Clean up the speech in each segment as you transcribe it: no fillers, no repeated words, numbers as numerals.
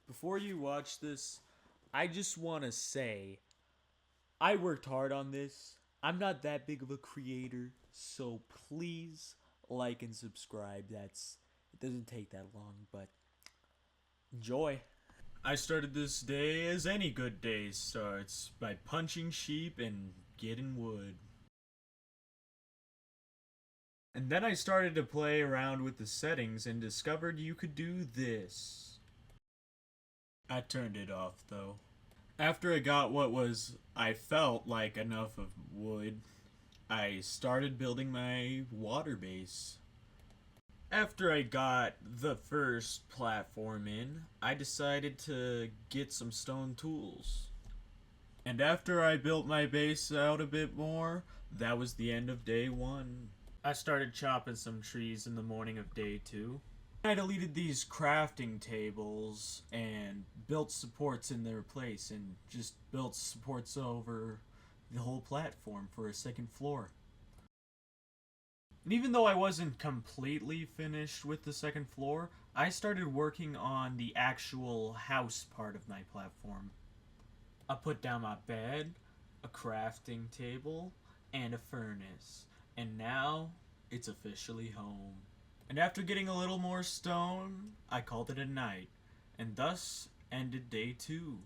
Before you watch this, I just want to say I worked hard on this. I'm not that big of a creator, so please like and subscribe. It doesn't take that long, but enjoy. I started this day as any good day starts by punching sheep and getting wood. And then I started to play around with the settings and discovered you could do this. I turned it off though. After I got I felt like enough of wood, I started building my water base. After I got the first platform in, I decided to get some stone tools. And after I built my base out a bit more, that was the end of day 1. I started chopping some trees in the morning of day 2. I deleted these crafting tables and built supports in their place and just built supports over the whole platform for a second floor. And even though I wasn't completely finished with the second floor, I started working on the actual house part of my platform. I put down my bed, a crafting table, and a furnace, and now it's officially home. And after getting a little more stone, I called it a night, and thus ended day 2.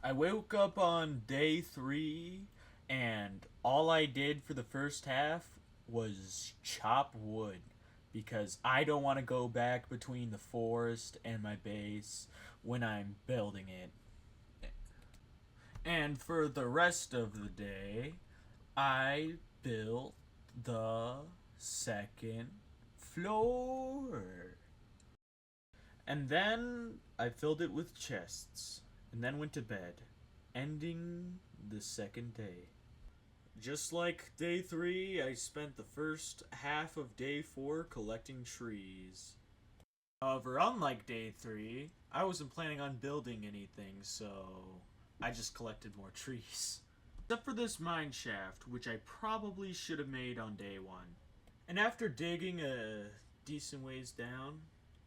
I woke up on day 3, and all I did for the first half was chop wood, because I don't want to go back between the forest and my base when I'm building it. And for the rest of the day, I built the second floor. And then I filled it with chests, and then went to bed, ending the second day. Just like day 3, I spent the first half of day 4 collecting trees. However, unlike day 3, I wasn't planning on building anything, so I just collected more trees. Except for this mine shaft, which I probably should have made on day 1. And after digging a decent ways down,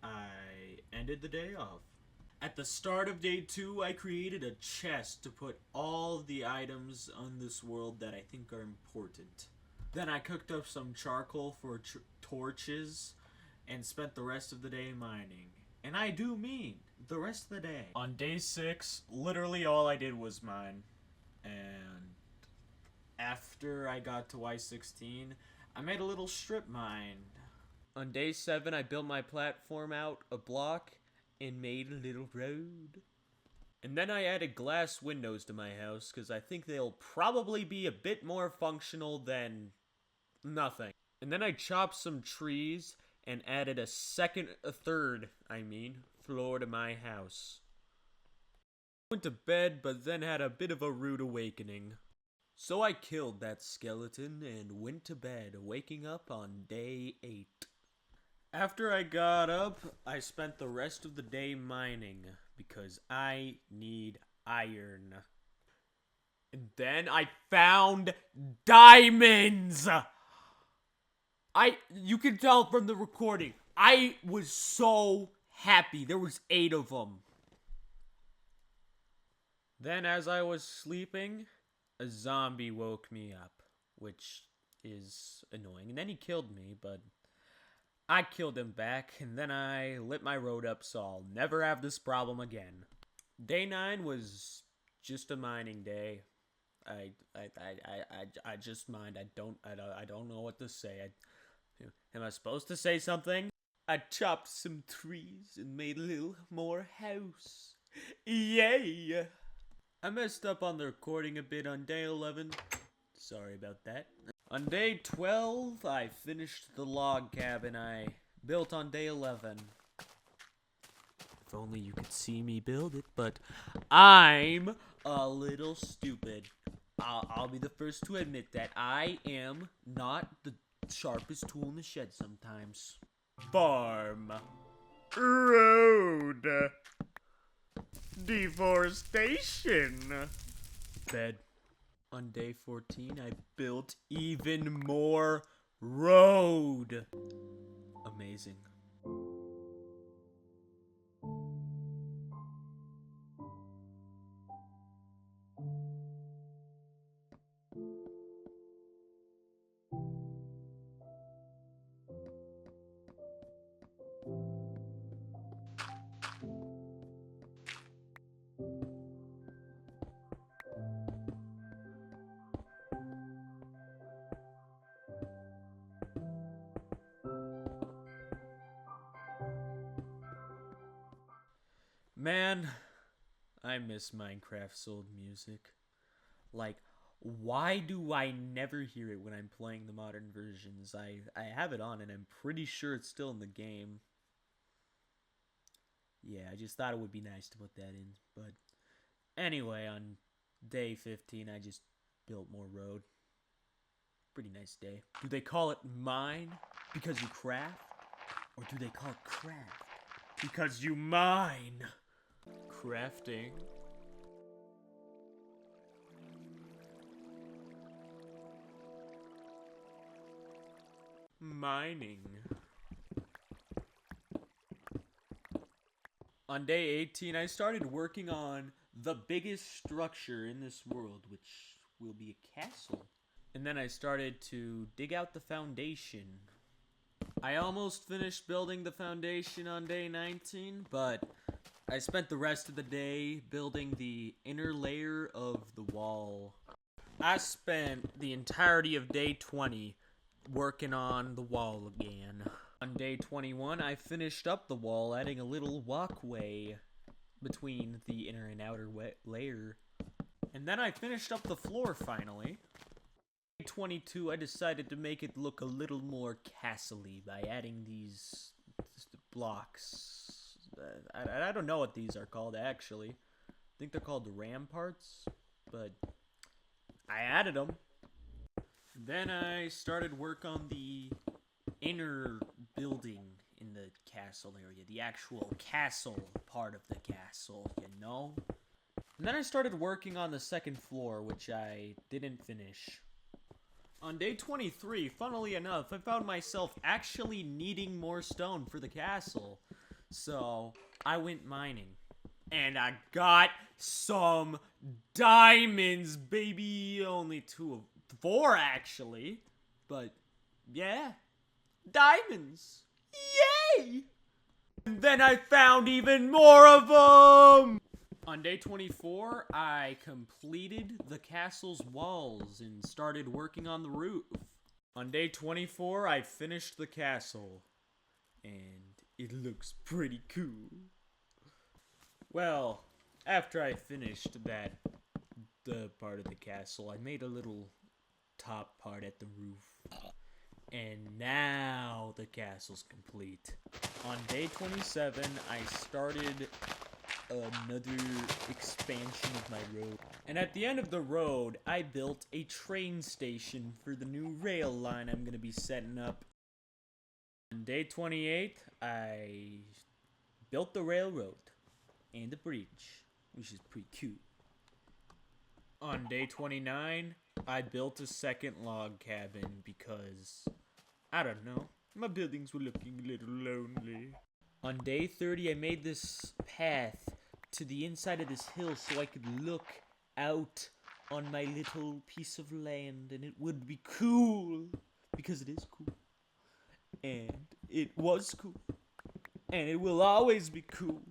I ended the day off. At the start of day 2, I created a chest to put all the items on this world that I think are important. Then I cooked up some charcoal for torches and spent the rest of the day mining. And I do mean the rest of the day. On day 6, literally all I did was mine. And after I got to Y16, I made a little strip mine. On day 7, I built my platform out a block and made a little road. And then I added glass windows to my house because I think they'll probably be a bit more functional than nothing. And then I chopped some trees and added a third floor to my house. I went to bed, but then had a bit of a rude awakening. So I killed that skeleton and went to bed, waking up on day 8. After I got up, I spent the rest of the day mining, because I need iron. And then I found diamonds! You can tell from the recording, I was so happy. There was 8 of them. Then as I was sleeping, a zombie woke me up, which is annoying. And then he killed me, but I killed him back, and then I lit my road up, so I'll never have this problem again. Day 9 was just a mining day. I just mined. I don't know what to say. Am I supposed to say something? I chopped some trees and made a little more house. Yay! I messed up on the recording a bit on day 11. Sorry about that. On day 12, I finished the log cabin I built on day 11. If only you could see me build it, but I'm a little stupid. I'll be the first to admit that I am not the sharpest tool in the shed sometimes. Farm. Road. Deforestation. Bed. On day 14, I built even more road. Amazing. Man, I miss Minecraft's old music. Like, why do I never hear it when I'm playing the modern versions? I have it on and I'm pretty sure it's still in the game. Yeah, I just thought it would be nice to put that in. But anyway, on day 15, I just built more road. Pretty nice day. Do they call it mine because you craft? Or do they call it craft because you mine? Crafting. Mining. On day 18, I started working on the biggest structure in this world, which will be a castle. And then I started to dig out the foundation. I almost finished building the foundation on day 19, but I spent the rest of the day building the inner layer of the wall. I spent the entirety of day 20 working on the wall again. On day 21, I finished up the wall, adding a little walkway between the inner and outer layer. And then I finished up the floor finally. Day 22, I decided to make it look a little more castle-y by adding these blocks. I don't know what these are called, actually. I think they're called ramparts, but I added them. Then I started work on the inner building in the castle area, the actual castle part of the castle, you know? And then I started working on the second floor, which I didn't finish. On day 23, funnily enough, I found myself actually needing more stone for the castle. So, I went mining. And I got some diamonds, baby! Only 4 actually. But, yeah. Diamonds! Yay! And then I found even more of them! On day 24, I completed the castle's walls and started working on the roof. On day 24, I finished the castle. And it looks pretty cool. Well, after I finished the part of the castle, I made a little top part at the roof. And now the castle's complete. On day 27, I started another expansion of my road. And at the end of the road, I built a train station for the new rail line I'm going to be setting up. On day 28, I built the railroad and the bridge, which is pretty cute. On day 29, I built a second log cabin because, I don't know, my buildings were looking a little lonely. On day 30, I made this path to the inside of this hill so I could look out on my little piece of land, and it would be cool, because it is cool. And it was cool. And it will always be cool.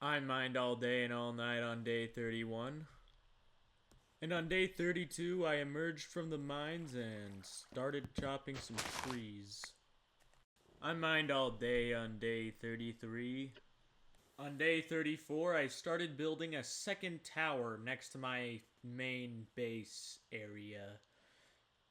I mined all day and all night on day 31. And on day 32, I emerged from the mines and started chopping some trees. I mined all day on day 33. On day 34, I started building a second tower next to my main base area.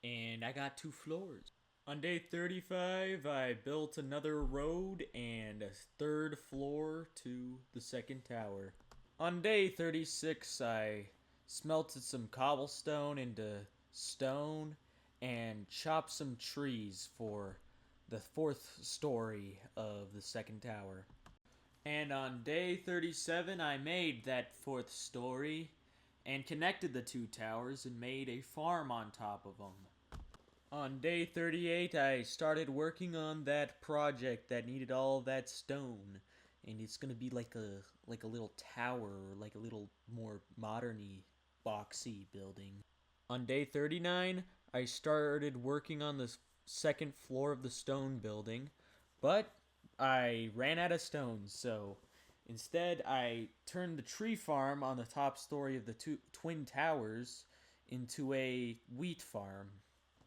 And I got 2 floors. On day 35, I built another road and a 3rd floor to the second tower. On day 36, I smelted some cobblestone into stone and chopped some trees for the 4th story of the second tower. And on day 37, I made that 4th story and connected the 2 towers and made a farm on top of them. On day 38, I started working on that project that needed all that stone, and it's gonna be like a little tower, or like a little more modern-y, boxy building. On day 39, I started working on the second floor of the stone building, but I ran out of stones, so instead I turned the tree farm on the top story of the twin towers into a wheat farm.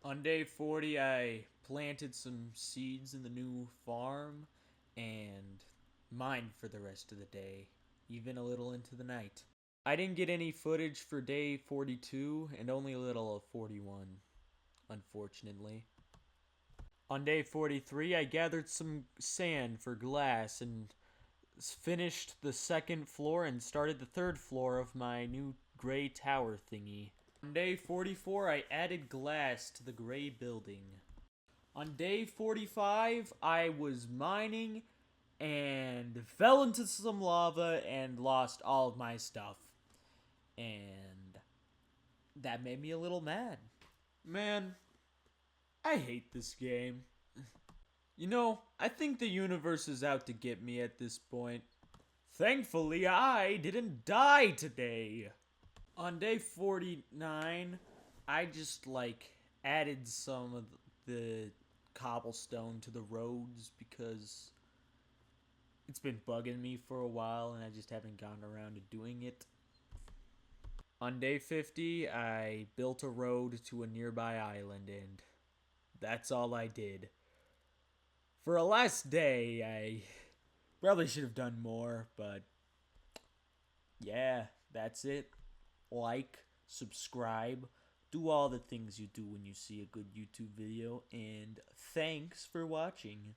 On day 40, I planted some seeds in the new farm and mined for the rest of the day. even a little into the night. I didn't get any footage for day 42 and only a little of 41, unfortunately. On day 43, I gathered some sand for glass and finished the second floor and started the third floor of my new gray tower thingy. On day 44, I added glass to the gray building. On day 45, I was mining and fell into some lava and lost all of my stuff. And that made me a little mad. Man, I hate this game. You know, I think the universe is out to get me at this point. Thankfully, I didn't die today. On day 49, I just added some of the cobblestone to the roads because it's been bugging me for a while and I just haven't gotten around to doing it. On day 50, I built a road to a nearby island and that's all I did. For a last day, I probably should have done more, but yeah, that's it. Like, subscribe, do all the things you do when you see a good YouTube video, and thanks for watching.